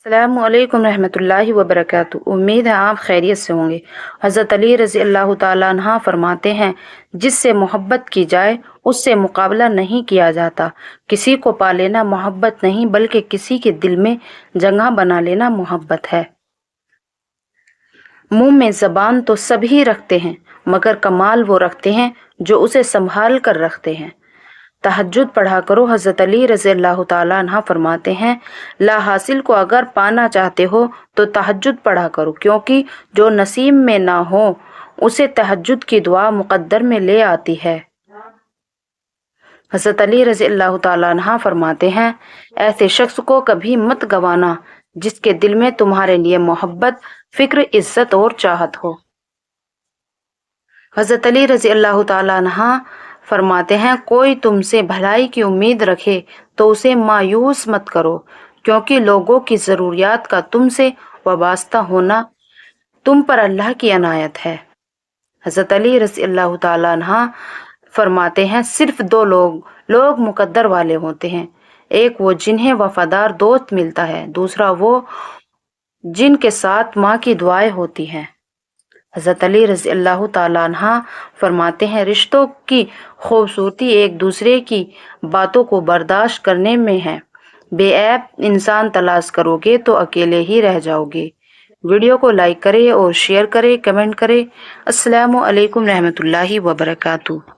अस्सलामु अलैकुम रहमतुल्लाहि व बरकातुहू। उम्मीद है आप खैरियत से होंगे। हज़रत अली रज़ी अल्लाह ताला अन्हा फरमाते हैं, जिससे मोहब्बत की जाए उससे मुकाबला नहीं किया जाता। किसी को पा लेना मोहब्बत नहीं बल्कि किसी के दिल में जगह बना लेना मोहब्बत है। मुंह में ज़बान तो सभी रखते हैं मगर कमाल वो रखते हैं जो उसे संभाल कर रखते हैं। तहज्जुद पढ़ा करो। हज़रत अली रज़ी अल्लाह ताला अन्हा फरमाते हैं, ला हासिल को अगर पाना चाहते हो तो तहज्जुद पढ़ा करो, क्योंकि जो नसीब में ना हो उसे तहज्जुद की दुआ मुकद्दर में ले आती है। हज़रत अली रज़ी अल्लाह ताला अन्हा फरमाते हैं, ऐसे शख्स को कभी मत गवाना जिसके दिल में तुम्हारे लिए मोहब्बत, फिक्र, इज्जत और चाहत हो। हज़रत अली रज़ी अल्लाह ताला अन्हा फरमाते हैं, कोई तुमसे भलाई की उम्मीद रखे तो उसे मायूस मत करो, क्योंकि लोगों की ज़रूरियात का तुमसे वाबस्ता होना तुम पर अल्लाह की अनायत है। हज़रत अली रज़ी अल्लाह ताला अन्हा फरमाते हैं, सिर्फ दो लोग मुकद्दर वाले होते हैं। एक वो जिन्हें वफादार दोस्त मिलता है, दूसरा वो जिनके साथ माँ की दुआएं होती हैं। हज़रत अली रज़ी अल्लाह ताला अन्हा फरमाते हैं, रिश्तों की खूबसूरती एक दूसरे की बातों को बर्दाश्त करने में है। बेऐब इंसान तलाश करोगे तो अकेले ही रह जाओगे। वीडियो को लाइक करें और शेयर करें, कमेंट करें। अस्सलामु अलैकुम रहमतुल्लाहि व बरकातुहू।